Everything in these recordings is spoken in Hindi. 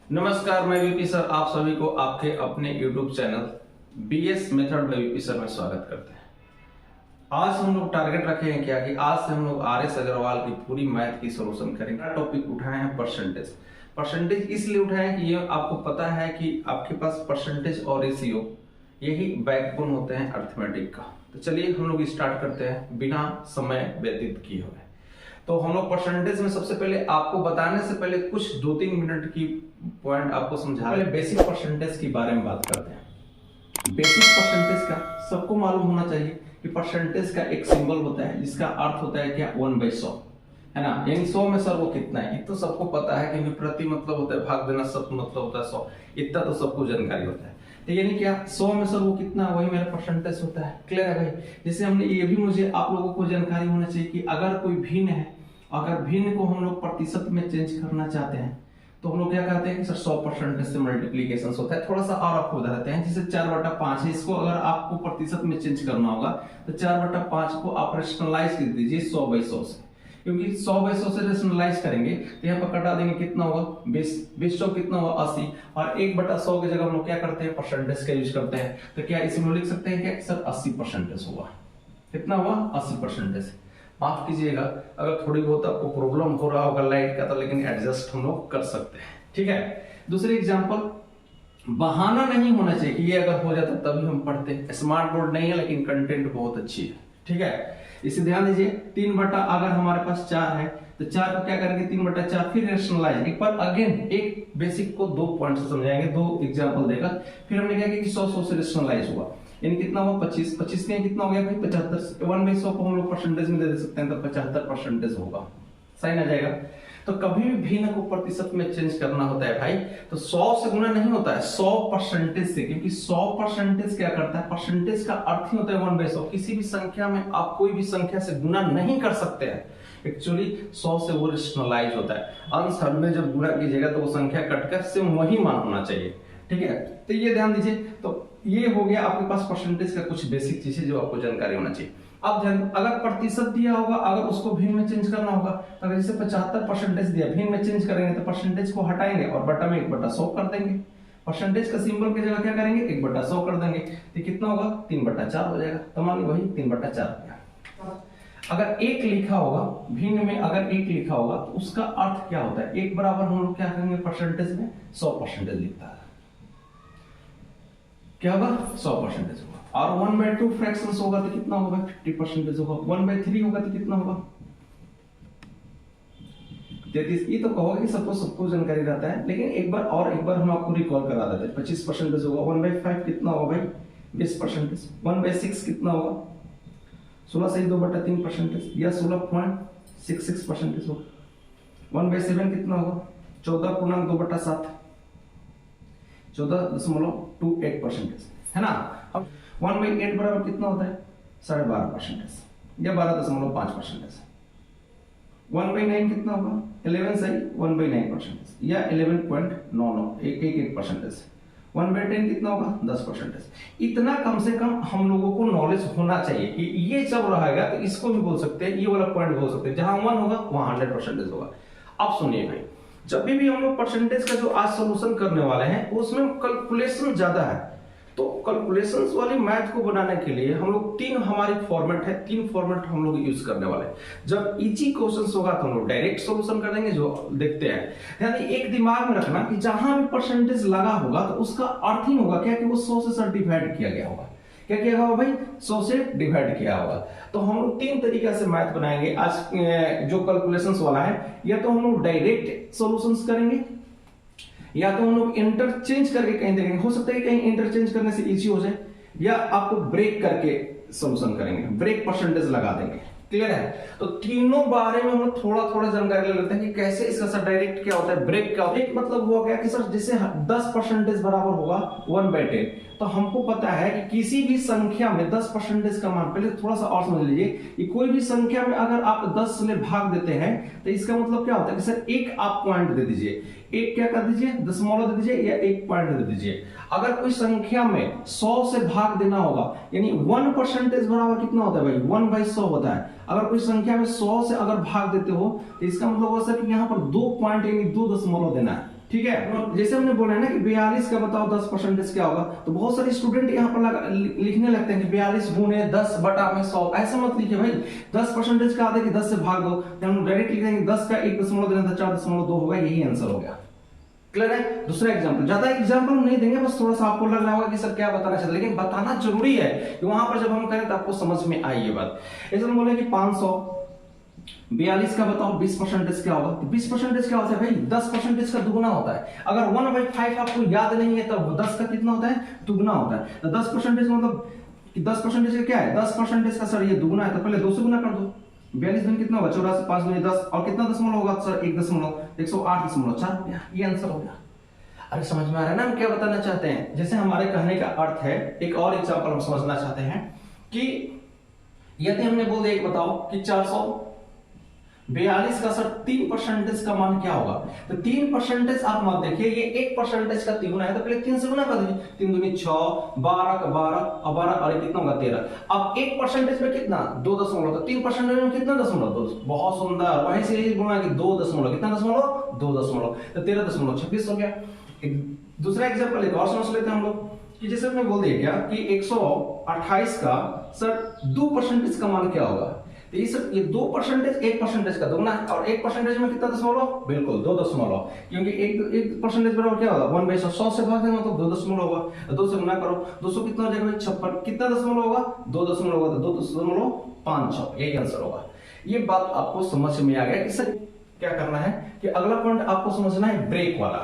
नमस्कार, मैं वीपी सर आप सभी को आपके अपने YouTube channel BS method by VP sir में स्वागत करते हैं। आज हम लोग टारगेट रखे हैं क्या कि आज से हम लोग आरएस अग्रवाल की पूरी मैथ की सॉल्यूशन करेंगे। टॉपिक उठाए हैं परसेंटेज। परसेंटेज इसलिए उठाए हैं कि ये आपको पता है कि आपके पास परसेंटेज और रेशियो यही बैकबोन होते हैं अर्थमेटिक का। तो चलिए हम लोग स्टार्ट करते हैं बिना समय व्यतीत किए हुए। तो हम लोग परसेंटेज में सबसे पहले आपको बताने से पहले कुछ 2-3 मिनट की पॉइंट आपको समझा रहे हैं। बेसिक परसेंटेज के बारे में बात करते हैं। बेसिक परसेंटेज का सबको मालूम होना चाहिए कि परसेंटेज का एक सिंबल होता है जिसका अर्थ होता है क्या 1/100 है ना। यानी 100 में सर वो कितना है ये तो सबको पता है, क्योंकि प्रति मतलब होता है भाग देना, सब मतलब होता है 100, इतना तो सबको जानकारी होता है। तो यानी क्या 100 में सर वो कितना, वही मेरा परसेंटेज होता है। क्लियर है भाई। जैसे हमने ये भी मुझे आप लोगों को जानकारी होना चाहिए कि अगर कोई भिन्न है, अगर भिन्न को हम लोग प्रतिशत में चेंज करना चाहते हैं तो हम लोग क्या कहते हैं कि सर 100% से मल्टीप्लीकेशन होता है। थोड़ा सा और आपको बता देते हैं, जैसे 4/5 है, इसको अगर आपको प्रतिशत में चेंज करना होगा तो 4/5 को आप रेशनलाइज कर दीजिए 100/100 से, क्योंकि 100/100 से रेशनलाइज करेंगे तो यहाँ पर कटा देंगे, कितना होगा 20 कितना होगा 80, और 1/100 की जगह हम लोग क्या करते हैं परसेंटेज का यूज करते हैं। तो क्या इसमें लिख सकते हैं क्या सर 80% हुआ, कितना हुआ 80%। माफ कीजिएगा अगर थोड़ी बहुत आपको प्रॉब्लम हो रहा होगा लाइट का, तो लेकिन एडजस्ट हम लोग कर सकते हैं। ठीक है। दूसरी एग्जांपल, बहाना नहीं होना चाहिए कि ये अगर हो जाता तभी हम पढ़ते। स्मार्ट बोर्ड नहीं है लेकिन कंटेंट बहुत अच्छी है। ठीक है, इसे ध्यान दीजिए। 3 अगर हमारे पास 4 है तो 4 को क्या करेंगे 3/4, फिर रेशनलाइज। एक बार अगेन एक बेसिक को 2 पॉइंट से समझाएंगे, 2 एग्जांपल देकर। फिर हमने क्या किया कि 100 से रेशनलाइज हुआ, यानी कितना हुआ 25 में कितना हो गया भाई 75। 1/100 को हम लोग परसेंटेज में दे सकते हैं तो 75% होगा, सही ना जाएगा। तो कभी भी भिन्न को प्रतिशत में चेंज करना होता है भाई तो 100 से गुना नहीं होता है, 100% से, क्योंकि 100% क्या करता है, परसेंटेज का अर्थ ही होता है 1/100। किसी भी संख्या में आप कोई भी संख्या से गुना नहीं कर सकते हैं। एक्चुअली 100 से वो रेशनलाइज होता है। अंश हर में जब गुणा कीजिएगा तो वो संख्या कटकर सिर्फ वही मान होना चाहिए। ठीक है, तो ये ध्यान दीजिए। तो ये हो गया आपके पास परसेंटेज का कुछ बेसिक चीजें जो आपको जानकारी होना चाहिए। अब ध्यान, अगर प्रतिशत दिया होगा, अगर उसको भिन्न में चेंज करना होगा तो अगर जैसे 75% दिया, भिन्न में चेंज करेंगे तो परसेंटेज को हटाएंगे और बटा में 1/100 कर देंगे। परसेंटेज का सिंबल की जगह क्या करेंगे 1/100 कर देंगे, तो कितना होगा 3/4 हो जाएगा। तो मान लो वही 3/4 हो गया। अगर 1 लिखा होगा भिन्न में, अगर 1 लिखा होगा तो उसका अर्थ क्या होता है, 1 बराबर हम लोग क्या करेंगे परसेंटेज में 100% लिखता है, क्या होगा 100% होगा। और 1/2 फ्रैक्शंस होगा तो कितना होगा 50% होगा। 1/3 होगा तो कितना होगा 33। ये तो कहोगे कि सबको जानकारी रहता है, लेकिन एक बार हम आपको रिकॉल करा देते हैं। 25% होगा। 1/5 कितना होगा भाई 20%। 1/6 कितना होगा 16 से 2/3% या 16.66% होगा। 1/7 कितना होगा 14.2/7, 14.28% है ना। अब 1/8 बराबर कितना होता है 12.5% या 12.5%। 1/9 कितना होगा 11 सही 1/9% या 11.99%। 1/10 कितना होगा 10%। इतना कम से कम हम लोगों को नॉलेज होना चाहिए कि ये जब रहेगा तो इसको भी बोल सकते हैं, ये वाला पॉइंट बोल सकते हैं। जहां 1 होगा वहां 100% होगा। अब सुनिए भाई, जब भी हम लोग परसेंटेज का जो आज सॉल्यूशन करने वाले हैं उसमें कैलकुलेशन ज्यादा है, तो कैलकुलेशंस वाली मैथ को बनाने के लिए हम लोग 3 हमारी फॉर्मेट है, 3 फॉर्मेट हम लोग यूज करने वाले हैं। जब इजी क्वेश्चंस होगा तो हम लोग डायरेक्ट सॉल्यूशन कर देंगे जो देखते हैं। यानी एक दिमाग में रखना कि जहां भी परसेंटेज लगा होगा तो उसका अर्थ ही होगा क्या कि वो 100 से डिवाइड किया गया होगा। क्या किया होगा भाई 100 से डिवाइड किया होगा। तो हम लोग 3 तरीके से मैथ बनाएंगे आज जो कैलकुलेशंस वाला है। या तो हम लोग डायरेक्ट सॉल्यूशंस करेंगे या तो हम लोग इंटरचेंज करके कहीं देखेंगे। हो सकता है कहीं इंटरचेंज करने से इजी हो जाए, या आपको ब्रेक करके सॉल्यूशन करेंगे, ब्रेक परसेंटेज लगा देंगे। क्लियर है। तो तीनों बारे में हम थोड़ा जानकारी ले लेते हैं कि कैसे इसका सर डायरेक्ट क्या होता है, ब्रेक क्या होता है। एक मतलब हुआ क्या कि सर जैसे 10% बराबर होगा 1/10, तो हमको पता है कि किसी भी संख्या में 10% का मान, पहले थोड़ा सा और समझ लीजिए कि कोई भी संख्या में अगर आप 10 में भाग देते हैं तो इसका मतलब क्या होता है कि सर एक आप पॉइंट दे दीजिए, एक क्या कर दीजिए दशमलव दे दीजिए या एक पॉइंट दे दीजिए। अगर कोई संख्या में 100 से भाग देना होगा यानी 1% बराबर कितना होता है भाई 1/100 होता है। अगर कोई संख्या में 100 से अगर भाग देते हो तो इसका मतलब होगा सर कि यहाँ पर 2 पॉइंट यानी 2 दशमलव देना है। ठीक है। जैसे हमने बोला है ना कि 42 का बताओ 10% क्या होगा, तो बहुत सारे स्टूडेंट यहाँ पर लिखने लगते हैं कि 42 गुने 10 बटा में 100। ऐसा मत लिखिए भाई, 10% का आधा कि 10 से भाग दो, हम डायरेक्ट लिख देंगे 10 का 1.2 देना था 4.2 होगा, यही आंसर हो गया। क्लियर है। दूसरा एग्जांपल, ज्यादा एग्जांपल हम नहीं देंगे, बस थोड़ा सा आपको लग रहा होगा कि सर क्या बताना चाहते हैं, लेकिन बताना जरूरी है कि वहां पर जब हम करें तो आपको समझ में आए ये बात। ऐसे हम बोले कि 542 का बताओ 20% क्या होगा, तो 20% क्या होता है भाई, 10% का दुगुना होता है। अगर 1/5 आपको याद नहीं है तो 10 का कितना होता है, दुगुना होता है। तो 10% मतलब 10% का क्या है, 10% का सर ये दुगुना है, तो पहले 2 से गुना कर दो। 42 दिन कितना होगा, 84, 5 गुने 10, और कितना दशमलव होगा सर, 1.108.4, ये आंसर हो गया। अरे समझ में आ रहा है ना हम क्या बताना चाहते हैं। जैसे हमारे कहने का अर्थ है, एक और एग्जांपल हम समझना चाहते हैं कि यदि हमने बोल दिया एक बताओ कि 442 का सर 3% का मान क्या होगा, तो 3% आप मत देखिए, ये 1% का 3 गुना है, तो पहले 3 से गुना कर दीजिए, 3 दूनी 6, 12 का 12 और 12 और कितना होगा 13। अब 1% में कितना 2 दशमलव, तो 3% में कितना दशमलव 2, बहुत सुंदर। वहीं से गुणा कि 2 दशमलव कितना दशमलव 2 दशमलव, तो 13.26 हो गया। दूसरा एग्जांपल एक और समझ लेते हैं हम लोग कि जैसे हमने बोल दिया क्या कि 128 का सर 2% का मान क्या होगा, तो ये सब ये 2% 1% का दुगना है, और 1% में कितना दशमलव, बिल्कुल 2 दशमलव, क्योंकि 1% बराबर क्या होगा 1/100, 100 से भाग देंगे तो 2 दशमलव होगा, 2 से गुना करो, 200 कितना हो जाएगा 56, कितना दशमलव होगा 2 दशमलव होगा, तो 2.56, यही आंसर होगा। ये बात आपको समझ में आ गया कि सर क्या करना है कि अगला पॉइंट आपको समझना है ब्रेक वाला,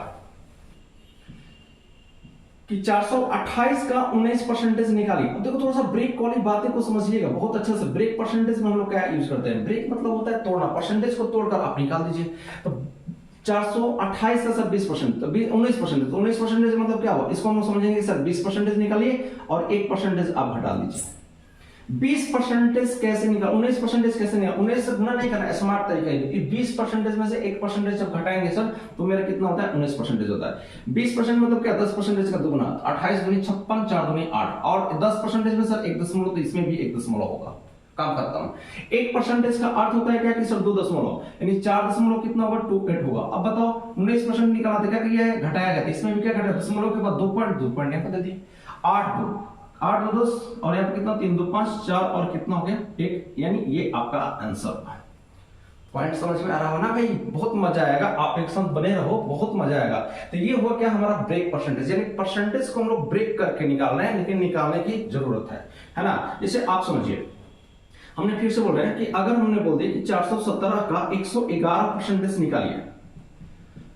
कि 428 का 19% निकालिए। अब देखो थोड़ा सा ब्रेक वाली बातें को समझिएगा बहुत अच्छे से। ब्रेक परसेंटेज में हम लोग क्या यूज करते हैं, ब्रेक मतलब होता है तोड़ना, परसेंटेज को तोड़कर आप निकाल दीजिए। तो 428 का सर 20%, तो 19%, तो 19% मतलब क्या हुआ, इसको हम लोग समझेंगे सर 20% निकालिए और 1% आप घटा दीजिए। 20% कैसे निकाल, 19% कैसे निकाल, 19 से गुना नहीं करना, स्मार्ट तरीका है। 20% में से 1% जब घटाएंगे सर तो मेरा कितना होता है 19% होता है। 20% मतलब क्या 10% का दुगुना, 28 दूनी 56, 4 दूनी 8, और 10% में सर 1 दशमलव, तो इसमें भी 1 दशमलव होगा। काम करता हूं, 1% का अर्थ होता है क्या कि सर 2 दशमलव, यानी 4 दशमलव कितना होगा 28 होगा। अब बताओ 19% निकाला तो क्या किया है, घटाया गया, इसमें भी क्या घटाया, दशमलव के बाद 2 पॉइंट यहाँ पर दे दिए, 8 2 10, और यहाँ पे कितना 3 2 5 4, और कितना हो गया 1, यानी ये आपका आंसर है। पॉइंट समझ में आ रहा हो ना भाई, बहुत मजा आएगा, आप एक साथ बने रहो, बहुत मजा आएगा। तो ये हुआ क्या हमारा ब्रेक परसेंटेज, यानी परसेंटेज को हम लोग ब्रेक करके निकाल रहे हैं, लेकिन निकालने की जरूरत है ना। जैसे आप समझिए, हमने फिर से बोल रहे हैं कि अगर हमने बोल दिया कि 417 का 111% निकालिए,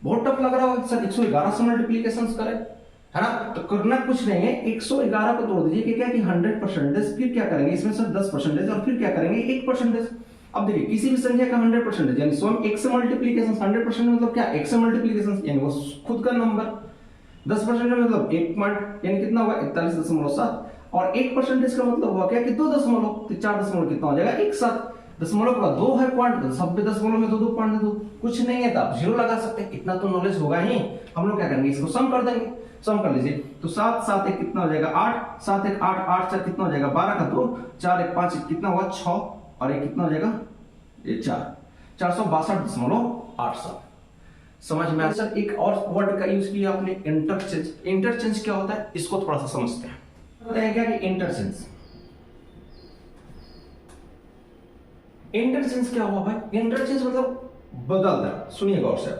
बहुत टफ लग रहा है सर 111 से मल्टीप्लीकेशन करें, है ना। तो करना कुछ नहीं है, 111 को तोड़ दीजिए कि क्या कि 100%, फिर क्या करेंगे इसमें सर 10%, और फिर क्या करेंगे 1%। अब देखिए किसी भी संख्या का 100% यानी स्वयं 1 से मल्टीप्लीकेशन, 100% मतलब क्या 1 से मल्टीप्लीकेशन यानी वो खुद का नंबर, 10% मतलब 1 पॉइंट यानी कितना होगा 41.7, और 1% का मतलब हुआ क्या कि 2 दशमलव, तो 4 दशमलव कितना हो जाएगा 1.7, दशमलव का 2 है पॉइंट, तो सब दशमलव में 2 पॉइंट दे दो, कुछ नहीं है तो आप 0 लगा सकते हैं, इतना तो नॉलेज होगा ही। हम लोग क्या करेंगे इसको सम कर देंगे, सम कर लीजिए, तो 7 7 1 कितना हो जाएगा 8, 7 1 8, 8 4 कितना हो जाएगा 12 का 2, 4 1 5 कितना हुआ 6, और 1 कितना हो जाएगा ये 4, 462.87। समझ में आया सर। एक और वर्ड का यूज किया आपने इंटरचेंज। इंटरचेंज क्या होता है इसको थोड़ा सा समझते हैं। बताया क्या कि इंटरचेंज, इंटरचेंज क्या हुआ भाई, इंटरचेंज मतलब बदलना। सुनिए गौर से,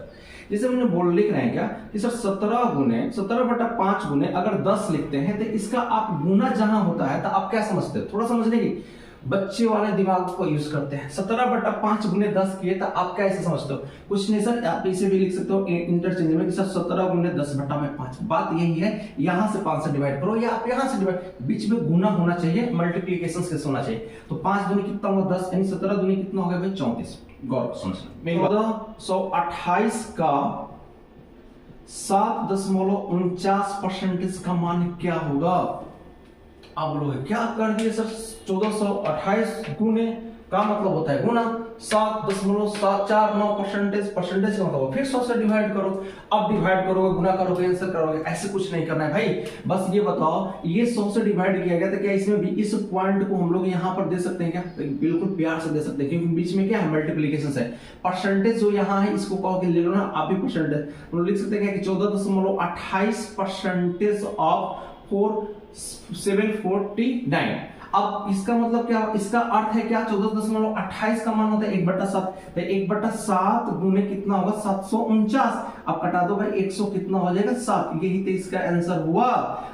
जैसे हमने बोल लिख रहे हैं क्या कि सर 17/5 गुने अगर 10 लिखते हैं तो इसका आप गुना जहां होता है तो आप क्या समझते हो, थोड़ा समझने की बच्चे वाले दिमाग को यूज करते हैं। 17/5 गुने 10 किए तो आप क्या ऐसे समझते हो, कुछ नहीं सर, आप इसे भी लिख सकते हो इंटरचेंज में कि सर 17 गुने 10/5। बात यही है, यहां से 5 से डिवाइड करो या आप यहां से डिवाइड, बीच में गुना होना चाहिए, मल्टीप्लीकेशन कैसे होना चाहिए। तो 5 दूनी कितना होगा 10, यानी 17 दूनी कितना हो गया भाई 34। गौर समझना, 1428 का 7.49% का मान क्या होगा। आप लोग क्या कर दिए सर, 1428 गुने का मतलब होता है गुना 7.749 परसेंटेज का मतलब फिर 100 से डिवाइड करो। अब डिवाइड करोगे, गुना करोगे, आंसर करोगे, ऐसे कुछ नहीं करना है भाई। बस ये बताओ ये 100 से डिवाइड किया गया तो क्या इसमें भी इस पॉइंट को हम लोग यहाँ पर दे सकते हैं क्या? बिल्कुल प्यार से दे सकते हैं, क्योंकि बीच में क्या है, मल्टीप्लिकेशन है। परसेंटेज जो यहाँ है इसको कहो कि ले लो ना आप भी परसेंटेज, हम लोग लिख सकते हैं कि 14.28% ऑफ 4749। अब इसका मतलब क्या, इसका अर्थ है क्या, 14.28 का मान होता है 1/7, तो 1/7 गुने कितना होगा 749। अब कटा दो भाई, 100 कितना हो जाएगा 7, यही तो इसका आंसर हुआ।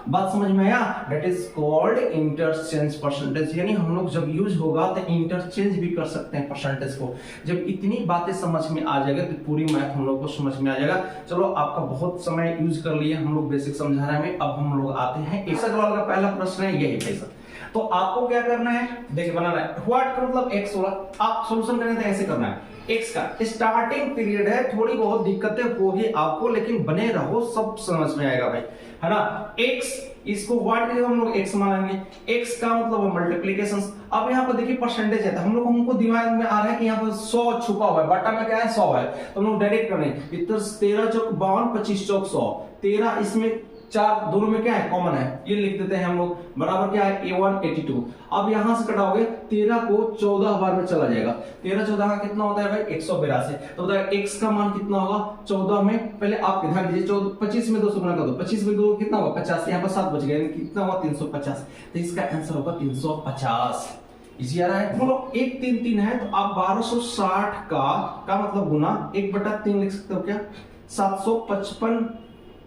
बात समझ में आया? That is called interchange percentage, यानी हम लोग जब यूज होगा तो इंटरचेंज भी कर सकते हैं परसेंटेज को। जब इतनी बातें समझ में आ जाएगा तो पूरी मैथ हम लोग को समझ में आ जाएगा। चलो आपका बहुत समय यूज कर लिए हम लोग बेसिक समझाने में, अब हम लोग आते हैं एक सवाल का पहला प्रश्न है यही पैसा। तो आपको क्या करना है, देखिए बनाना है व्हाट का मतलब x होगा, आप सॉल्यूशन करेंगे तो ऐसे करना है। x का स्टार्टिंग पीरियड है, थोड़ी बहुत दिक्कतें होगी आपको, लेकिन बने रहो सब समझ में आएगा भाई, है ना। x इसको व्हाट के हम लोग x मानेंगे, x का मतलब मल्टीप्लिकेशन। अब यहाँ पर देखिए परसेंटेज है, तो हम लोग हमको दिमाग में आ रहा है कि यहाँ पर 100 छुपा हुआ है, बटा में क्या है 100 है, तो हम लोग डायरेक्ट करें इधर 13 चौक 52 25 चौक 100, 13 इसमें 4 दोनों में क्या है कॉमन है, ये लिख देते हैं हम लोग, बराबर क्या है A1 82। अब यहां से कटाओगे 13 को 14 बार में चला जाएगा, 13 14 का कितना होता है भाई 182। तो बताइए x का मान कितना होगा 14 में, पहले आप ध्यान दीजिए 25 में 2 से गुना कर दो, 25 में 2 कितना होगा 50, यहाँ पर 7 बच गए, कितना होगा 350, तो इसका आंसर होगा 350। इजी आ रहा है। बोलो 133 है तो आप 1260 का मतलब गुना 1/3 लिख सकते हो क्या, 755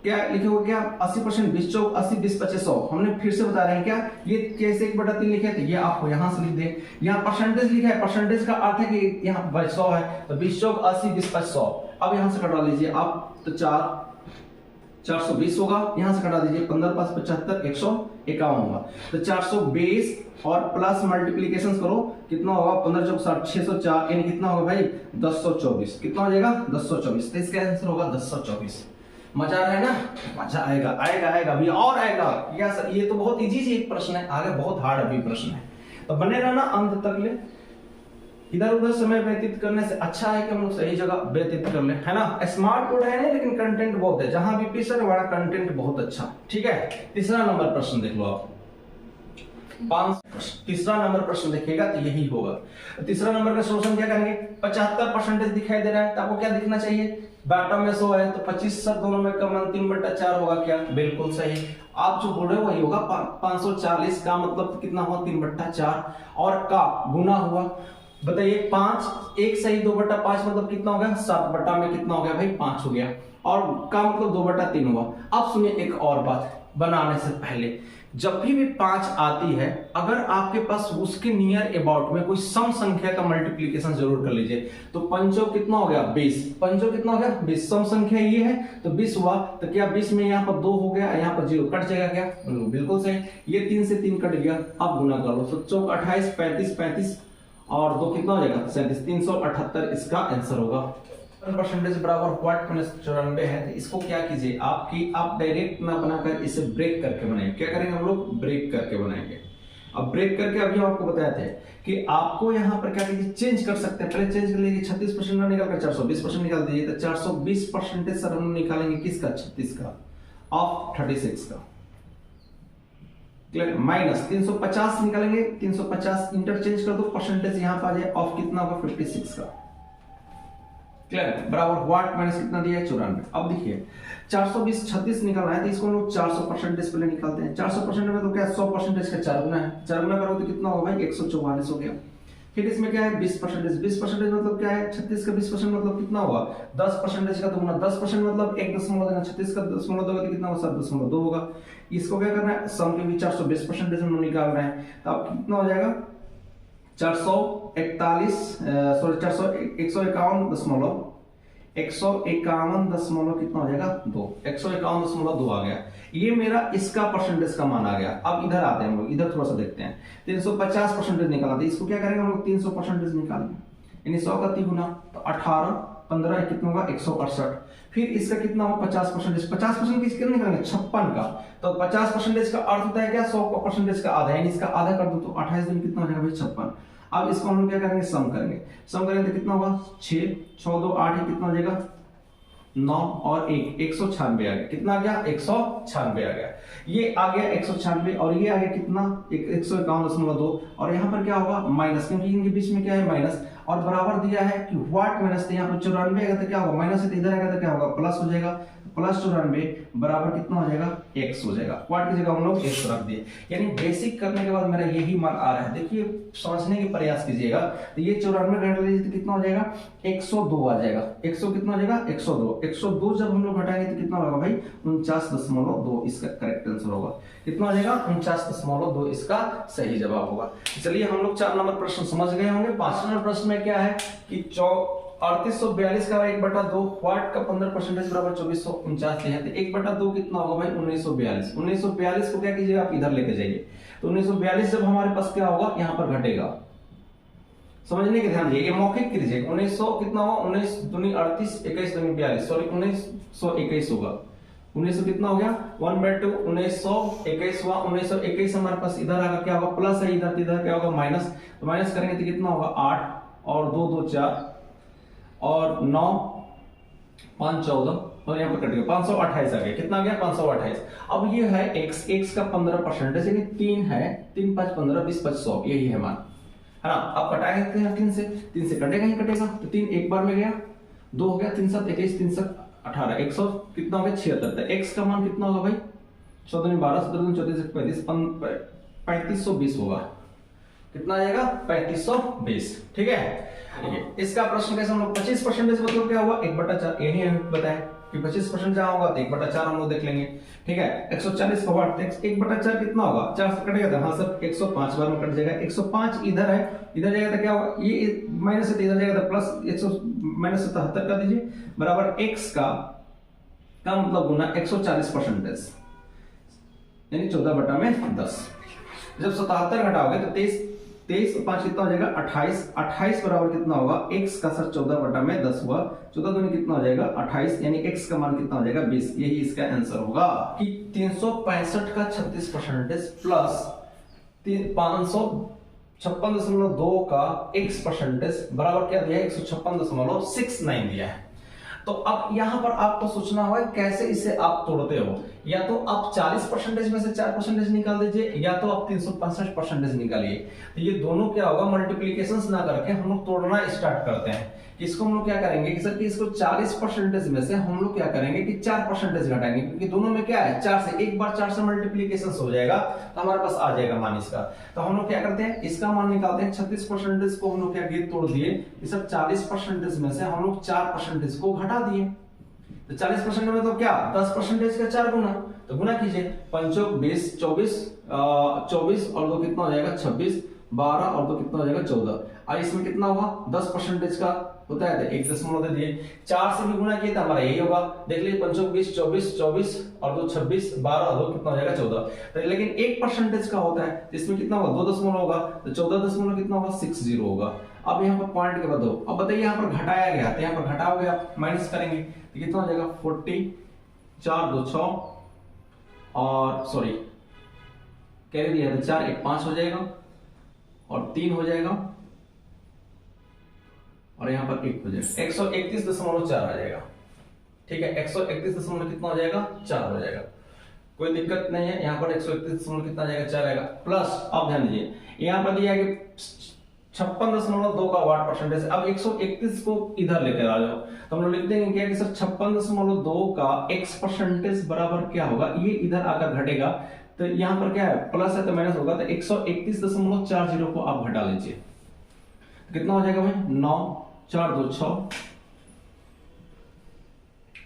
क्या लिखोगे क्या 80%, 20 चौक 80 20 25 100। हमने फिर से बता रहे हैं क्या ये कैसे 1/3 लिखे थे, ये आपको यहां से लिख दे, यहाँ परसेंटेज लिखा है, परसेंटेज का अर्थ है कि यहाँ 100 है तो 20 चौक 80 20 25 100। अब यहां से कटा लीजिए आप, तो 420 होगा, यहां से कटा दीजिए 15 5 75 151 होगा, तो 420 और प्लस मल्टीप्लिकेशन करो कितना होगा 15 चौक 60 604, यानी कितना होगा भाई 1024, कितना हो जाएगा 1024, तो इसका आंसर होगा 1024। मजा आ रहा है ना, मजा आएगा आएगा आएगा अभी और आएगा। ये तो बहुत इजी सी एक प्रश्न है, आगे बहुत हार्ड अभी प्रश्न है, तो बने रहना अंत तक ले। इधर उधर समय व्यतीत करने से अच्छा है कि हम लोग सही जगह व्यतीत कर ले, है ना। स्मार्ट बोर्ड है नहीं, लेकिन कंटेंट बहुत है, जहां भी पीछे है वहां कंटेंट बहुत अच्छा, ठीक है। तीसरा नंबर प्रश्न देख लो आप, तीसरा नंबर प्रश्न देखिएगा तो यही होगा। तीसरा नंबर का सॉल्यूशन क्या करेंगे, 75% दिखाई दे रहा है तो आपको क्या दिखना चाहिए, बॉटम में 100 है तो 25 सब दोनों में कॉमन 3/4 होगा क्या, बिल्कुल सही। आप जो बोल रहे हो वही होगा, 540 का मतलब कितना हुआ 3/4 और का गुना हुआ, बताइए 5 एक सही 2/5 मतलब कितना हो गया 7 बटा में कितना हो गया भाई 5 हो गया, और का मतलब 2/3 हुआ। अब सुनिए एक और बात, बनाने से पहले जब भी 5 आती है, अगर आपके पास उसके नियर अबाउट में कोई सम संख्या का मल्टीप्लिकेशन जरूर कर लीजिए। तो 5 कितना हो गया 20, 5 कितना हो गया 20, सम संख्या ये है तो 20 हुआ, तो क्या 20 में यहाँ पर 2 हो गया, यहाँ पर 0 कट जाएगा क्या, बिल्कुल सही। ये 3 से 3 कट गया, अब गुना कर लो, तो 4 28 35 और 2 कितना हो जाएगा 37, 378 इसका आंसर होगा। परसेंटेज बराबर व्हाट -94 है, तो इसको क्या कीजिए आप डायरेक्ट ना बनाकर इसे ब्रेक करके बनाएंगे। क्या करेंगे हम लोग, ब्रेक करके बनाएंगे। अब ब्रेक करके अभी हम आपको बताए थे कि आपको यहाँ पर क्या कीजिए चेंज कर सकते हैं, पहले चेंज कर लीजिए 36% ना निकाल कर 420% निकाल दीजिए, तो 420% सर हम निकालेंगे किसका 36 का ऑफ 36 का, क्लियर, माइनस 350 निकालेंगे, 350 इंटरचेंज कर दो, परसेंटेज यहाँ पर आ जाए ऑफ कितना होगा 56 का, क्लियर, बराबर व्हाट माइनस कितना दिया है 94। अब देखिए 420 36 निकालना है तो इसको हम लोग 400% पहले निकालते हैं, 400% में तो क्या 100% का 4 गुना है, 4 गुना करो तो कितना होगा भाई 144 हो गया। फिर इसमें क्या है 20% मतलब क्या है 36 का 20% मतलब कितना होगा 10% का 2 गुना, 10% मतलब 1 देना, 36 का 10 दोगे तो कितना होगा 7.2 होगा। इसको क्या करना है सम के भी 420% हम लोग निकाल रहे हैं, तो अब कितना हो जाएगा 151 कितना हो जाएगा 2, 151.2 आ गया। ये मेरा इसका परसेंटेज का मान आ गया। अब इधर आते हैं हम लोग, इधर थोड़ा सा देखते हैं, 350% निकाला था, इसको क्या करेंगे हम लोग 300% निकालेंगे, यानी 100 का 3 गुना, तो 18 15 कितना होगा 168। फिर इसका कितना होगा 50%, 50% किसका निकालेंगे 56 का, तो 50% का अर्थ होता है क्या 100% का आधा, यानी इसका आधा कर दो तो 28 दिन कितना हो जाएगा भाई 56। अब इसको हम लोग क्या करेंगे, सम करेंगे। सम करेंगे तो कितना होगा, 6 6 2 8 है, कितना हो जाएगा 9 और 1 196 आ गया। कितना आ गया, 196 आ गया। ये आ गया 196 और ये आ गया कितना 151.2 और यहाँ पर क्या होगा माइनस, क्योंकि इनके बीच में क्या है माइनस, और बराबर दिया है कि व्हाट माइनस, यहाँ पर 94 आएगा तो क्या होगा माइनस है, तो इधर आएगा तो क्या होगा प्लस हो जाएगा। प्लस 94 बराबर कितना हो जाएगा, x हो जाएगा। व्हाट की जगह हम लोग x रख दिए, यानी बेसिक करने के बाद मेरा यही मान आ रहा है। देखिए समझने की प्रयास कीजिएगा, तो ये 94 घटा लीजिए तो कितना हो जाएगा 102 आ जाएगा। 100 कितना हो जाएगा 102। 102 जब हम लोग घटाएंगे तो कितना होगा भाई 49.2, इसका करेक्ट आंसर होगा। कितना हो जाएगा 49.2 इसका सही जवाब होगा। चलिए हम लोग 4 नंबर प्रश्न समझ गए होंगे। 5 नंबर प्रश्न में क्या है कि 3842 का 1/2 व्हाट का 15% बराबर 2449 है, तो 1/2 कितना होगा भाई 1942। 1942 को क्या कीजिएगा आप इधर लेके जाइए, तो 1942 जब हमारे पास क्या होगा यहाँ पर घटेगा, समझने के ध्यान दीजिए, ये मौखिक कीजिए। 1900 कितना होगा 19 दूनी 38 21 दूनी 42, सॉरी 1921 होगा। 1900 कितना हो गया 1/2, 1921 हुआ। 1921 हमारे पास इधर आगा क्या होगा प्लस है, इधर क्या होगा माइनस, तो माइनस करेंगे तो कितना होगा 8 और 2 2 4 और 9 5 14 और यहाँ पर कट गया 528 आ गया। कितना आ गया 528। अब ये है x का 15% यानी 3 है, 3 5 15 20 25 100, यही है मान, है ना। अब कटाएंगे 3 से कटेगा ही कटेगा, तो 3 एक बार में गया, 2 हो गया 3 7 21 3 7 18 100 कितना हो गया 76। x का मान कितना होगा भाई 14 12 17 34 35 3520 होगा। कितना आएगा 3520, ठीक है। इसका प्रश्न कैसे हम लोग 25% मतलब क्या हुआ 1/4, यही हमें बताया कि 25% जहां होगा तो 1/4 हम लोग देख लेंगे, ठीक है। 140 का व्हाट 1/4 कितना होगा 4 से कटेगा तो हाँ सर 105 बार में कट जाएगा। 105 इधर है, इधर जाएगा तो क्या होगा ये माइनस है, इधर जाएगा तो प्लस 100 माइनस 77 कर दीजिए बराबर x का मतलब गुना 140% यानी 14/10। जब 77 घटाओगे तो 23 5 कितना हो जाएगा 28। 28 बराबर कितना होगा x का सर 14/10 हुआ, 14 दूनी कितना हो जाएगा 28, यानी x का मान कितना हो जाएगा 20। यही इसका आंसर होगा कि 365 का 36% प्लस 556.2 का x% बराबर क्या दिया है 156.69 दिया है। तो अब यहां पर आपको सोचना होगा कैसे इसे आप तोड़ते हो, या तो आप 40% में से 4% निकाल दीजिए, या तो आप 365% निकालिए। तो ये दोनों क्या होगा मल्टीप्लीकेशन ना करके हम लोग तोड़ना स्टार्ट करते हैं। इसको हम लोग क्या करेंगे कि सर कि इसको 40% में से हम लोग क्या करेंगे कि 4% घटाएंगे, क्योंकि दोनों में क्या है 4 से, एक बार 4 से मल्टीप्लीकेशन हो जाएगा तो हमारे पास आ जाएगा मान इसका। तो हम लोग क्या करते हैं इसका मान निकालते हैं। 36% को हम लोग क्या किए तोड़ दिए, कि सर 40% में से हम लोग 4% को घटा दिए। तो 40% में तो क्या 10% का 4 गुना, तो गुना कीजिए 5 20 24 और 2 कितना हो जाएगा 26, 12 और 2 कितना हो जाएगा 14। अब इसमें कितना होगा 10% का होता है तो 1 दे दिए, 4 से भी गुना किए तो हमारा यही होगा। देख लीजिए 5 20 24 और 2 26, 12 और 2 कितना हो जाएगा 14। तो लेकिन 1% का होता है तो इसमें कितना होगा 2 दशमलव होगा, तो 14 दशमलव कितना होगा 60 होगा। अब यहाँ पर पॉइंट के बाद दो, अब बताइए यहाँ पर घटाया गया तो यहाँ पर घटाओगे आप माइनस करेंगे तो कितना हो जाएगा 40, 4 2 6 और सॉरी कैरी दिया था 4 1 5 हो जाएगा और 3 हो जाएगा और यहाँ पर 1 हो जाएगा 131.4 आ जाएगा, ठीक है। 131 कितना हो जाएगा 4 हो जाएगा, कोई दिक्कत नहीं है। यहाँ पर 131 कितना आ जाएगा 4 आएगा प्लस। अब ध्यान दीजिए यहाँ पर दिया है कि 56.2 का वाट परसेंटेज। अब 131 को इधर लेकर आ जाओ तो हम लोग लिख देंगे क्या कि सर 56.2 का x% बराबर क्या होगा, ये इधर आकर घटेगा तो यहाँ पर क्या है प्लस है तो माइनस होगा, तो 131.40 को आप घटा लीजिए कितना हो जाएगा भाई 9 4 2 6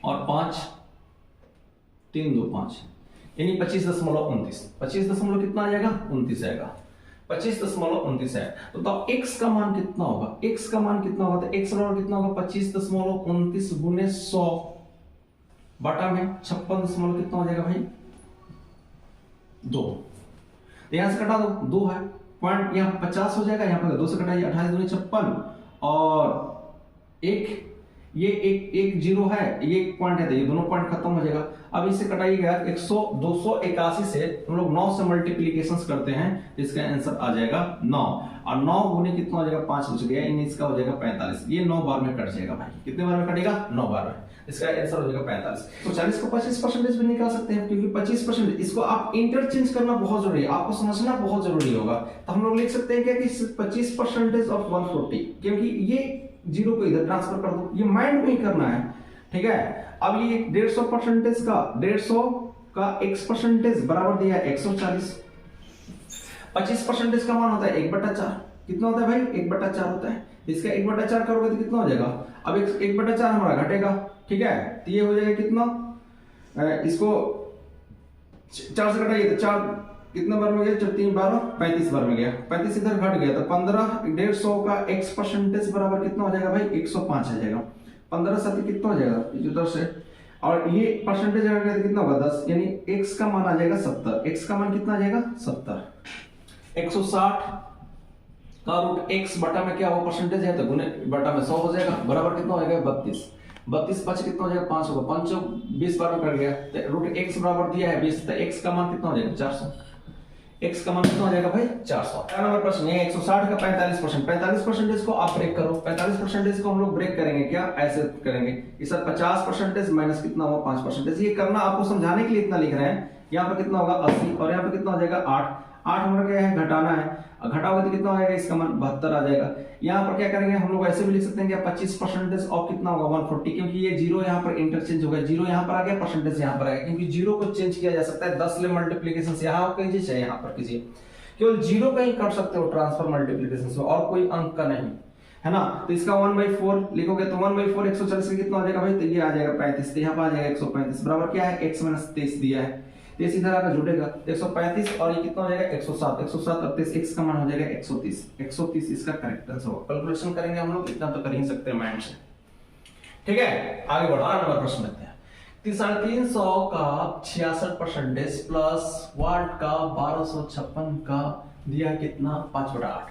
और 5 3 2 5 यानी 25.29। 25 कितना आ जाएगा 29 आएगा, 25.29 है। तो तब x का मान कितना होगा, x का मान कितना होगा तो x बराबर कितना होगा 25.29 गुने 100 बटा में 56 कितना हो जाएगा भाई 2। तो यहां से कटा दो 2 है पॉइंट, यहाँ 50 हो जाएगा, यहाँ पर 2 से कटाइए 28 दूनी 56 और 1 ये एक जीरो है, ये एक पॉइंट है, तो ये दोनों पॉइंट खत्म हो जाएगा। अब इसे कटाइएगा 281 से हम लोग 9 से मल्टीप्लीकेशन करते हैं, इसका आंसर आ जाएगा 9, और 9 गुने कितना हो जाएगा 5 बच गया, इन इसका हो जाएगा 45। ये 9 बार में कट जाएगा भाई, कितने बार में कटेगा 9 बार में, इसका आंसर हो जाएगा 45। तो 40 को 25% भी निकाल सकते हैं, क्योंकि 25% इसको आप इंटरचेंज करना बहुत जरूरी है, आपको समझना बहुत जरूरी होगा। तो हम लोग लिख सकते हैं क्या कि 25% ऑफ 140, क्योंकि ये जीरो को इधर ट्रांसफर कर दो, ये माइंड में ही करना है, ठीक है। अब ये 150% का 150 का x% बराबर दिया है 140। 25% का मान होता है 1/4, कितना होता है भाई 1/4 होता है, इसका 1/4 करोगे तो कितना हो जाएगा, अब 1/4 हमारा घटेगा, ठीक है। तो ये हो जाएगा कितना, इसको 4 से घटाइए तो 4 कितना बार में गया, 4 3 12 35 बार में गया, 35 इधर घट गया, तो 15 150 का x% बराबर कितना हो जाएगा भाई 105 आ जाएगा। 15 साथ कितना हो जाएगा इधर से, और ये परसेंटेज अगर तो कितना होगा 10, यानी x का मान आ जाएगा 70, x का मान कितना आ जाएगा 70। 160 का रूट x बटा में क्या वो परसेंटेज है, तो गुने बटा में 100 हो जाएगा, बराबर कितना हो जाएगा 32। 32 5 कितना हो जाएगा 5 होगा, 5 20 बार में कट गया, तो रूट x बराबर दिया है 20, तो x का मान कितना हो जाएगा 400, x का मान कितना हो जाएगा भाई 400। नंबर प्रश्न है 160 का 45%, 45% को आप ब्रेक करो, 45% को हम लोग ब्रेक करेंगे क्या, ऐसे करेंगे, इस 50% माइनस कितना हुआ 5%, ये करना आपको समझाने के लिए इतना लिख रहे हैं। यहाँ पर कितना होगा 80, और यहाँ पर कितना हो जाएगा 8 हमारा क्या है घटाना है, घटाओगे तो कितना हो जाएगा, इसका मान 72 आ जाएगा। यहाँ पर क्या करेंगे हम लोग ऐसे भी लिख सकते हैं कि 25% ऑफ कितना होगा 140, क्योंकि ये जीरो यहाँ पर इंटरचेंज हो गया, जीरो यहाँ पर आ गया, परसेंटेज यहाँ पर आ गया, क्योंकि जीरो को चेंज किया जा सकता है 10 ले मल्टीप्लीकेशन से, यहाँ कीजिए चाहे यहाँ पर कीजिए, केवल जीरो का ही कर सकते हो ट्रांसफर मल्टीप्लीकेशन से, और कोई अंक का नहीं, है ना। तो इसका 1/4 लिखोगे तो 1/4 140 कितना हो जाएगा भाई, तो ये आ जाएगा 35, तो यहाँ पर आ जाएगा 135 बराबर क्या है x - 23 दिया है, तो ये सीधा आकर जुड़ेगा 135, और ये कितना हो जाएगा 107, 107 और 23 x का मान हो जाएगा 130, 130 इसका करेक्ट आंसर होगा। कैलकुलेशन करेंगे हम लोग, इतना तो कर ही सकते हैं माइंड से, ठीक है। आगे बढ़ो, नंबर प्रश्न लेते हैं। 350 का 66% प्लस वाट का 1256 का दिया कितना 5/8,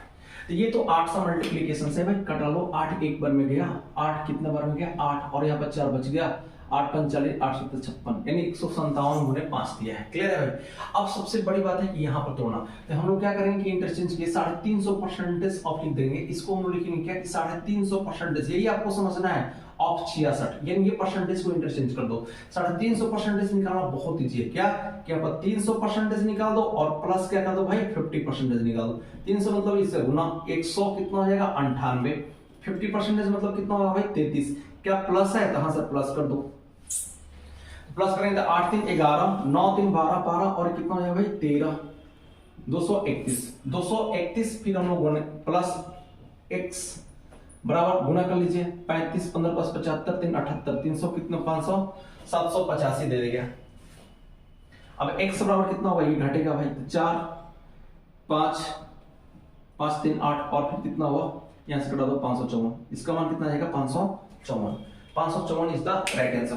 तो ये तो 8 से मल्टीप्लीकेशन से भाई कटा लो, 8 एक बार में गया, 8 कितने बार में गया 8, और यहाँ पर 4 बच गया, 8 × 45 856, यानी 157 गुने 5 दिया है, क्लियर है भाई। अब सबसे बड़ी बात है कि यहाँ पर तोड़ना, तो हम लोग क्या करेंगे कि इंटरचेंज के 350% ऑफ लिख देंगे, इसको हम लोग लिखेंगे क्या कि 350%, यही आपको समझना है ऑफ 66, यानी ये परसेंटेज को इंटरचेंज कर दो। 350% निकालना बहुत ईजी है, क्या कि आप 300% निकाल दो और प्लस क्या कर दो भाई 50% निकाल दो। 300 मतलब इससे गुना 100 कितना हो जाएगा 98, 50% मतलब कितना होगा भाई 33, क्या प्लस है तो हाँ सर प्लस कर दो, प्लस करेंगे तो 8 3 11 9 3 12 12 और कितना हो जाएगा भाई 13, 231, फिर हम लोग प्लस x बराबर गुना कर लीजिए 35 15 5 75 3 78, 300 कितना 500 785 दे देगा। अब x बराबर कितना होगा, ये घटेगा भाई 4 5 5 3 8 और फिर कितना हुआ यहां से कटा दो 554, इसका मान कितना आएगा 554 इज द राइट आंसर।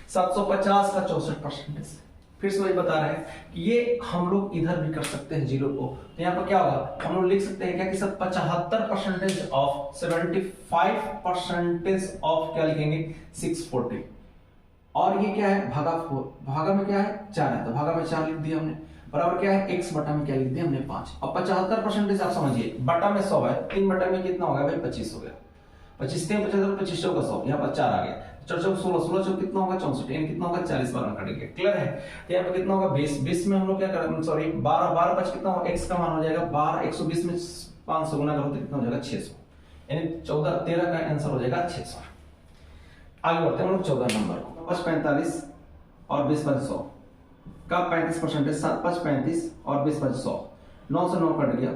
750 का 64%, फिर से वही बता रहे हैं कि ये हम लोग इधर भी कर सकते हैं जीरो को, तो यहाँ पर क्या होगा हम लोग लिख सकते हैं क्या कि 75% ऑफ 75% ऑफ क्या लिखेंगे 640, और ये क्या है भागा 4, भागा में क्या है 4 है, तो भागा में 4 लिख दिया हमने, बराबर क्या है x बटा में क्या लिख दिया हमने 5। अब 75% आप समझिए बटा में 100 है, 3 बटा में कितना होगा भाई 25 हो गया, 25 3 75 25 का 100, यहाँ पर 4 आ गया, 4 4 16 16 4 कितना होगा 64, यानी कितना होगा 40 बार में कटेंगे, क्लियर है। तो यहाँ पे कितना होगा 20 में हम लोग क्या करेंगे सॉरी 12 12 5 कितना होगा x का मान हो जाएगा 12, 120 में 500 गुना करो तो कितना हो जाएगा 600, यानी 14 13 का आंसर हो जाएगा 600। आगे बढ़ते हैं हम लोग 14 नंबर को, 5 45 और 20 5 100 का 35%, 7 5 35 और 20 5 100, 9 से 9 कट गया,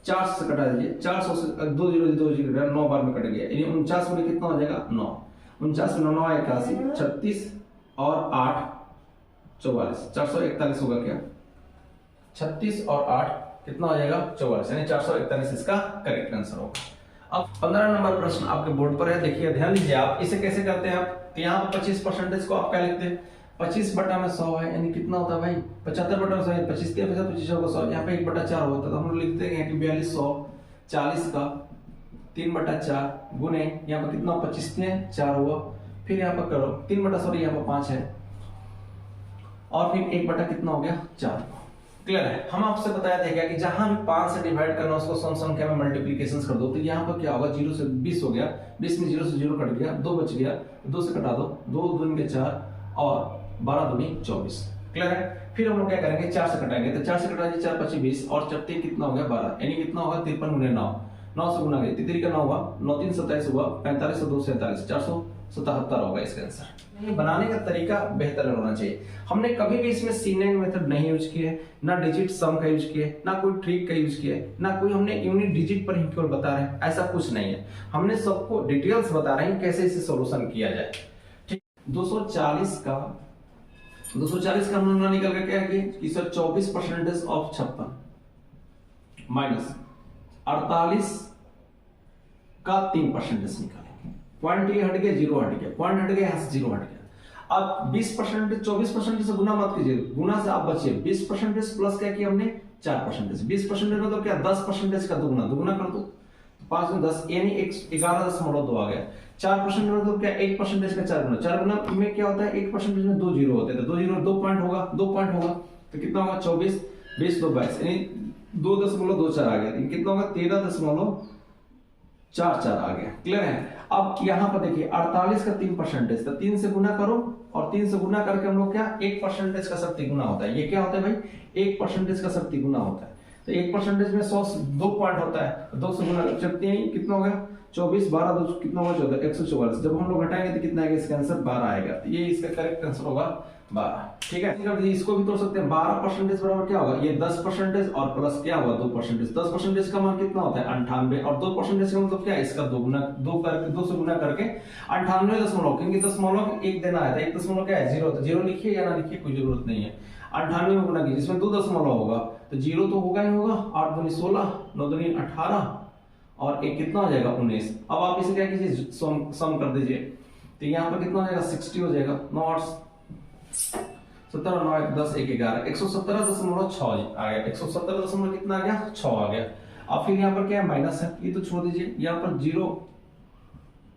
4 से कटा दीजिए, 400 से 2 0 9 बार में कट गया, यानी 49 में कितना हो जाएगा 9, 49 में 9 81 36 और 8 44, 441 होगा क्या 36 और 8 कितना हो जाएगा 44, यानी 441 इसका करेक्ट आंसर होगा। अब 15 नंबर प्रश्न आपके बोर्ड पर है, देखिए ध्यान दीजिए आप इसे कैसे करते हैं आप, तो यहाँ पर 25% को आप क्या लिखते हैं 25 बटा में 100 है, यानी कितना होता है भाई 75 बटा में 100, 25 3 25 25 का 100, यहाँ पे 1/4 होता है, तो हम लोग लिखते हैं कि 4240 का 3/4 गुने यहाँ पर कितना 25 4 हुआ, फिर यहाँ पर करो 3 यहाँ पर 5 है, और फिर 1 कितना हो गया 4। क्लियर है। हम आपसे बताया था क्या कि जहां भी 5 से डिवाइड करना उसको सम संख्या में मल्टीप्लिकेशन कर दो, तो यहाँ पर क्या होगा 0 से 20 हो गया, 20 में 0 से 0 कट गया, 2 बच गया, 2 से कटा दो, 2 दूनी के 4 और 12 दूनी 24। क्लियर है। फिर हम लोग क्या करेंगे 4 से कटाएंगे, तो 4 से कटाएंगे 4 25 20 और 4 3 कितना हो गया 12, यानी कितना होगा 53 गुने 9, 9 से गुना गया 3 का 9 हुआ, 9 3 27 हुआ, 45 से 2 47 477 होगा इसका आंसर। ये बनाने का तरीका बेहतर होना चाहिए। हमने कभी भी इसमें C9 मेथड नहीं यूज किया है, ना डिजिट सम का यूज किया है, ना कोई ट्रिक का यूज किया है, ना कोई हमने यूनिट डिजिट पर ही केवल बता रहे हैं, ऐसा कुछ नहीं है। हमने सबको डिटेल्स बता रहे हैं कैसे इसे सॉल्यूशन किया जाए। ठीक, 240 का हम लोग निकल के क्या है कि सर 24% ऑफ 56 माइनस 48 का 3% निकालेंगे। पॉइंट ये हट गया, 0 हट गया, पॉइंट हट गया, यहाँ से 0 हट गया। अब 20% 24% से गुना मत कीजिए, गुना से आप बचिए। 20% प्लस क्या किया हमने 4%, 20% मतलब क्या 10% का दुगुना, दुगुना कर दो 5 में 10 यानी 11.2 आ गया। 4% मतलब क्या 1% का 4 गुना, 4 गुना में क्या होता है 1% में 2 जीरो होते हैं, तो 2 जीरो 2 पॉइंट होगा, 2 पॉइंट होगा तो कितना होगा 24 20 2 22 यानी 2.24 आ गया, कितना होगा 13.44 आ गया। क्लियर है। अब यहाँ पर देखिए 48 का 3%, तो 3 से गुना करो और 3 से गुना करके हम लोग क्या 1% का शक्ति गुना होता है। ये क्या होता है भाई 1% का शक्ति गुना होता है, तो 1% में 100 2 पॉइंट होता है, 2 से गुना करते हैं कितना हो गया 24 12 2 कितना होगा 14 144। जब हम लोग घटाएंगे तो कितना आएगा इसका आंसर 12 आएगा, तो ये इसका करेक्ट आंसर होगा 12। ठीक है। इसको भी तोड़ सकते हैं 12% बराबर क्या होगा ये 10% और प्लस क्या होगा 2%। 10% का मान कितना होता है 98 और 2% का मतलब क्या है इसका 2 गुना 2 करके 2 से गुना करके 98 दशमलव, क्योंकि दशमलव एक देना है, 1 दशमलव क्या है 0, तो 0 लिखिए या ना लिखिए कोई जरूरत नहीं है। 98 में गुना कीजिए, इसमें 2 दशमलव होगा तो 0 तो होगा ही होगा, 8 दूनी 16 9 दूनी 18 और एक कितना हो जाएगा 19। अब आप इसे क्या कीजिए सम कर दीजिए, तो यहाँ पर कितना हो जाएगा 60 हो जाएगा, 9 8 17 9 1 10 1 11 117.6 आ गया, 117 कितना आ गया 6 आ गया। अब फिर यहाँ पर क्या है माइनस है, ये तो छोड़ दीजिए, यहाँ पर 0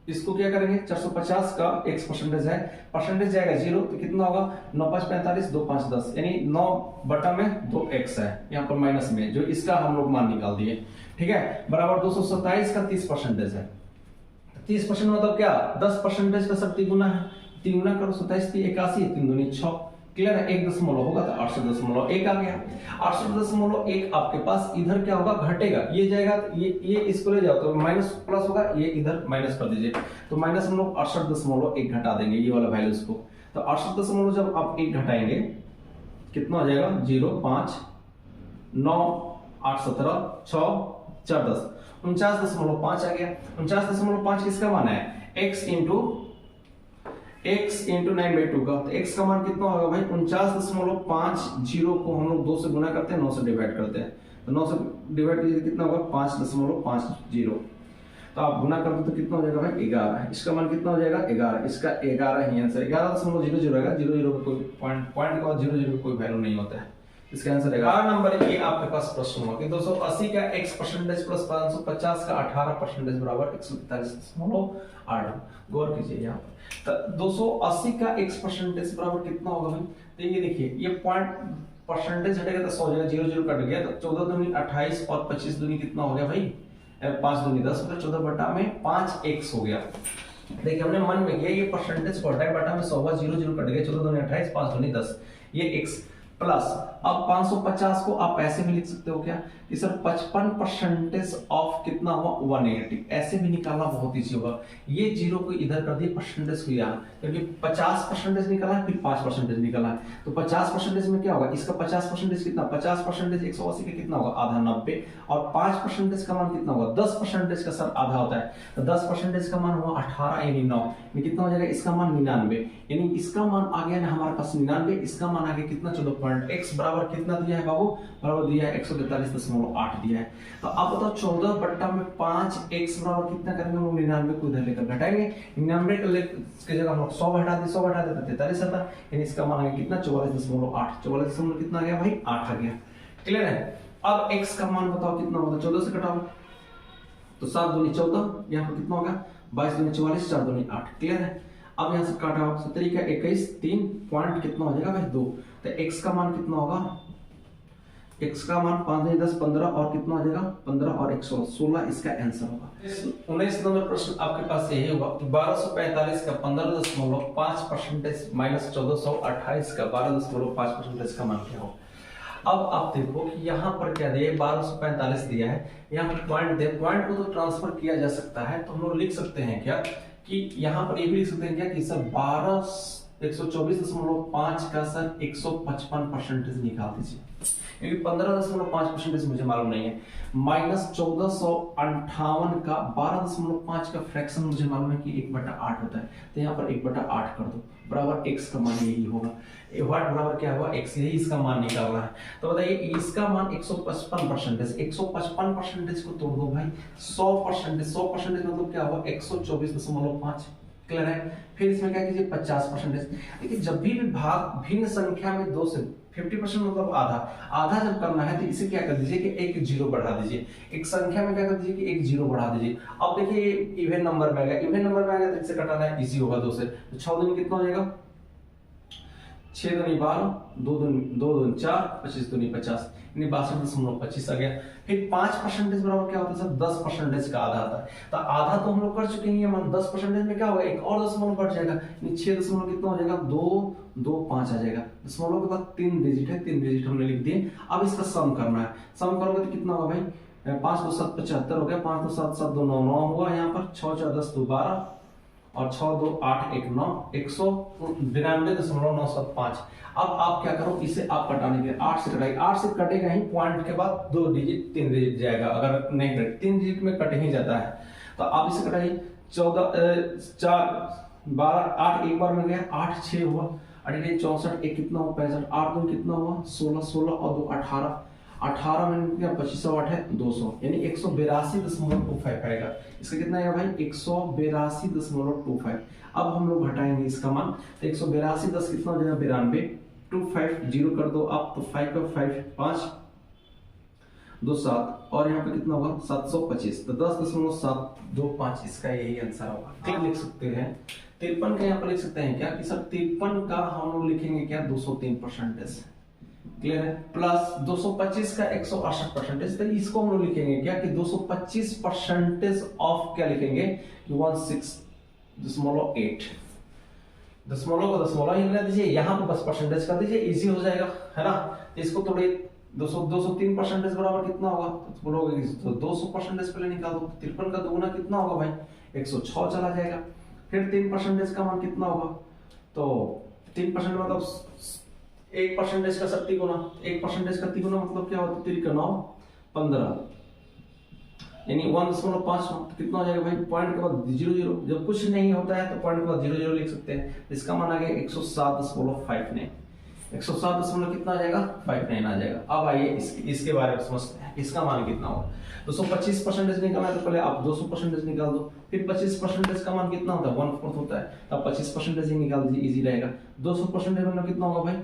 इसको क्या करेंगे 450 का x% है, परसेंटेज जाएगा 0 तो कितना होगा 9 5 45 2 5 10 यानी 9 बटा में 2x है यहाँ पर माइनस में, जो इसका हम लोग मान निकाल दिए। ठीक है, बराबर 227 का 30% है। 30% मतलब क्या 10% का शक्ति गुना है, 3 गुना करो 27 3 81 3 दूनी 6। क्लियर है। 1 दशमलव होगा तो 68.1 आ गया। 68.1 आपके पास इधर क्या होगा घटेगा, ये जाएगा तो ये इसको ले जाओ तो माइनस प्लस होगा, ये इधर माइनस कर दीजिए तो माइनस हम लोग 68.1 घटा देंगे ये वाला वैल्यूज को। तो 68 जब आप 1 घटाएंगे कितना हो जाएगा 0 5 9 8 17 6 4 10 49.5 आ गया। 49.5 किसका मान है x इंटू 9/2 का, तो x का मान कितना होगा भाई 49.50 को हम लोग 2 से गुना करते हैं 9 से डिवाइड करते हैं, तो 9 से डिवाइड कीजिए कितना होगा 5.50, तो आप गुना कर दो तो कितना हो जाएगा भाई 11। इसका मान कितना हो जाएगा 11, इसका 11 ही आंसर 11.00 आएगा। 00 का कोई पॉइंट के बाद 00 का कोई वैल्यू नहीं होता है, इसका आंसर है 11 नंबर। ये आपके पास प्रश्न हुआ कि 280 का x% प्लस 550 का 18% बराबर 145.8। गौर कीजिए यहाँ पर, तो 280 का x% बराबर कितना होगा भाई, तो ये देखिए ये पॉइंट परसेंटेज हटेगा तो 100 हो जाएगा, 0 कट गया तो 14 दूनी 28 और 25 दूनी कितना हो गया भाई 5 दूनी 10 मतलब 14 बटा में 5x हो गया। देखिए हमने मन में किया ये परसेंटेज को हटाए बटा में 100 हुआ, 0 कट गया 14 दूनी 28 5 दूनी 10 ये x प्लस। अब 550 को आप ऐसे भी लिख सकते हो क्या कि सर 55% ऑफ कितना हुआ 180, ऐसे भी निकालना बहुत ईजी होगा। ये 0 को इधर कर दिए परसेंटेज को यहाँ, क्योंकि 50% निकाला है फिर 5% निकाला है, तो 50% में क्या होगा इसका 50% कितना 50% 180 का कितना होगा आधा 90 और 5% का मान कितना होगा 10% का सर आधा होता है, तो 10% का मान हुआ 18 यानी 9 में कितना हो जाएगा इसका मान 99, यानी इसका मान आ गया ना हमारे पास 99, इसका मान आ गया कितना 14 x बराबर कितना दिया है बाबू, बराबर दिया है 143.8 दिया है। तो अब बताओ 14 बट्टा में 5x बराबर कितना करेंगे हम लोग 99 को इधर लेकर घटाएंगे, 99 के जगह हम लोग 100 घटा दे 43 आता, यानी इसका मान आ गया कितना 44.8, 44 कितना आ गया भाई 8 आ गया। क्लियर है। अब x का मान बताओ कितना होगा 14 से घटाओ तो 7 दूनी 14, यहाँ पर कितना होगा 22 दूनी 44, 4 दूनी 8। क्लियर है। अब यहाँ से काटा होगा 70 का 21, 3 पॉइंट कितना हो जाएगा भाई 2। तो x का मान कितना होगा, x का मान 5 दूनी 10, 15 और कितना हो जाएगा 15 और 1 16 इसका आंसर होगा। 19 नंबर प्रश्न आपके पास यही होगा कि 1245 का 15.5% माइनस 1428 का 12.5% का मान क्या होगा। अब आप देखो कि यहाँ पर क्या दिया है, 1245 दिया है, यहाँ पर पॉइंट दे, पॉइंट को तो ट्रांसफर किया जा सकता है, तो हम लोग लिख सकते हैं क्या कि यहाँ पर ये भी लिख सकते हैं क्या कि सर 124.5 का सर 155% निकाल दीजिए, क्योंकि 15.5% मुझे मालूम नहीं है, माइनस 1458 का 12.5 का फ्रैक्शन मुझे मालूम है कि 1/8 होता है, तो यहाँ पर 1/8 कर दो, बराबर x का मान यही होगा। व्हाट बराबर क्या हुआ x, यही इसका मान निकालना है। तो बताइए इसका मान 155%, 155% को तोड़ दो भाई 100%, 100% मतलब क्या हुआ 124.5। क्लियर है। फिर इसमें क्या कीजिए 50%। देखिए जब भी भाग भिन्न संख्या में 2 से 50% मतलब आधा, आधा जब करना है तो इसे क्या कर दीजिए कि एक जीरो बढ़ा दीजिए, एक संख्या में क्या कर दीजिए कि एक जीरो बढ़ा दीजिए। अब देखिए इवन नंबर में आ गया, इवन नंबर में आ गया तो इसे घटाना है, इजी होगा 2 से। तो 6 दूनी कितना हो जाएगा 6 दूनी 12, 2 दूनी 4, 25 दूनी 50, यानी 62.25 आ गया। फिर 5% बराबर क्या होता है सर 10% का आधा आता है, तो आधा तो हम लोग कर चुके हैं, मान 10% में क्या होगा एक और दशमलव बढ़ जाएगा, यानी 6 दशमलव कितना हो जाएगा 225 आ जाएगा। दशमलव के बाद 3 डिजिट है, 3 डिजिट हमने लिख दिए। अब इसका सम करना है, सम करोगे तो कितना होगा भाई 5 2 7 75 हो गया, 5 2 7 7 2 9 9 हुआ, यहाँ पर 6 4 10 2 12 और 6 2 8 1 9, 192.975। अब आप क्या करो, इसे आप कटाने के 8 से कटाइए, 8 से कटेगा ही, पॉइंट के बाद 2 डिजिट 3 डिजिट जाएगा, अगर नहीं कटे 3 डिजिट में कट ही जाता है। तो आप इसे कटाइए 14 4 12 8 एक बार में गया, 8 6 हुआ, 8 64 एक कितना हुआ 65, 8 2 कितना हुआ 16 16 और 2 18, 18 में क्या 25 8 है 200, यानी 182.25 आएगा। इसका कितना आएगा भाई 182.25। अब हम लोग घटाएंगे इसका मान, तो 182 10 कितना हो जाएगा 92, 25 जीरो कर दो आप, तो 5 का 5 5 2 7 और यहाँ पे कितना होगा 725, तो 10.725 इसका यही आंसर होगा। ठीक लिख सकते हैं। 53 का यहाँ पर लिख सकते हैं क्या कि सर 53 का हम लोग लिखेंगे क्या 203%। क्लियर है। प्लस 225 का 168%, तो इसको हम लोग लिखेंगे क्या कि 225% ऑफ क्या लिखेंगे 16.8। दशमलव को दशमलव ही रहने दीजिए, यहाँ पे बस परसेंटेज कर दीजिए, इजी हो जाएगा, है ना। इसको थोड़े 203% बराबर कितना होगा, तो बोलोगे 200% पहले निकाल दो, 53 का दोगुना कितना होगा भाई 106 चला जाएगा। फिर 3% का मान कितना होगा, तो 3% मतलब 1% का 70 गुना, 1% का 30 गुना मतलब क्या होता है 3 का 9 15, यानी 1.5 कितना हो जाएगा भाई, पॉइंट के बाद 0 0, जब कुछ नहीं होता है तो पॉइंट के बाद 0 0 लिख सकते हैं। इसका मान आ गया 107.59, 107 कितना आ जाएगा 59 आ जाएगा। अब आइए इसके बारे में समझते हैं, इसका मान कितना होगा। 225% निकालना है तो पहले आप 200% निकाल दो, फिर 25% का मान कितना होता है 1/4 होता है, तब 25% ही निकाल दीजिए, इजी रहेगा। 200% मतलब कितना होगा भाई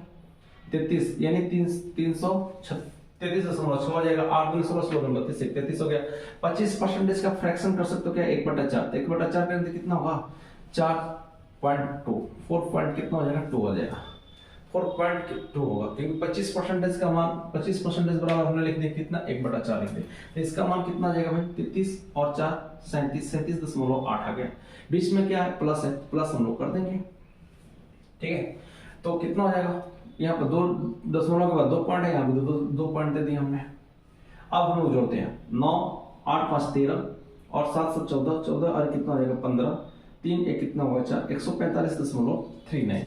33, यानी 33.6 हो जाएगा, 8 2 16 16 32 33 हो गया। 25% का फ्रैक्शन कर सकते हो क्या 1/4, 1/4 करेंगे कितना होगा 4.2, 4 पॉइंट कितना हो जाएगा 2 हो जाएगा, 4.2 होगा, क्योंकि 25% का मान 25% बराबर हमने लिख दिया कितना 1/4 लिख दिया, तो इसका मान कितना आ जाएगा भाई 33 और 4 37.8 आ गया। बीच में क्या है प्लस है, प्लस हम लोग कर देंगे, ठीक है। तो कितना हो जाएगा, यहाँ पर 2 दशमलव के बाद 2 पॉइंट है, यहाँ पे 2 पॉइंट दे दिए हमने। अब हम लोग जोड़ते हैं 9 8 5 13 और 7 7 14 14 और कितना हो जाएगा 15, 3 1 कितना होगा 4, 145.39।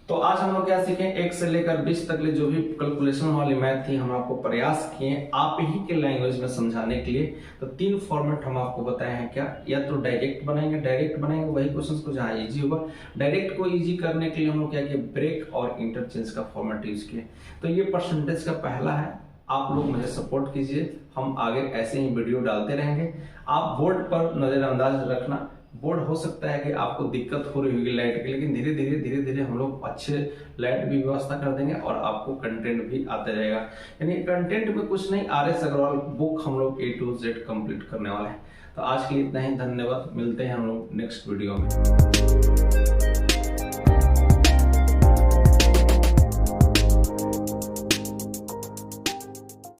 तो आज हम लोग क्या सीखे, 1 से लेकर 20 तक ले जो भी कैलकुलेशन वाली मैथ थी हम आपको प्रयास किए आप ही के लैंग्वेज में समझाने के लिए। तो 3 फॉर्मेट हम आपको बताए हैं क्या, या तो डायरेक्ट बनाएंगे वही क्वेश्चंस को जहाँ इजी होगा। डायरेक्ट को इजी करने के लिए हम लोग क्या किए, ब्रेक और इंटरचेंज का फॉर्मेट यूज किए। तो ये परसेंटेज का पहला है, आप लोग मुझे सपोर्ट कीजिए, हम आगे ऐसे ही वीडियो डालते रहेंगे। आप बोर्ड पर नजरअंदाज रखना, बोर्ड हो सकता है कि आपको दिक्कत हो रही होगी लाइट की, लेकिन धीरे धीरे हम लोग अच्छे लाइट भी व्यवस्था कर देंगे और आपको कंटेंट भी आते रहेगा। यानी कंटेंट में कुछ नहीं, RS अग्रवाल बुक हम लोग A to Z कंप्लीट करने वाले हैं। तो आज के लिए इतना ही, धन्यवाद। मिलते हैं हम लोग नेक्स्ट वीडियो में।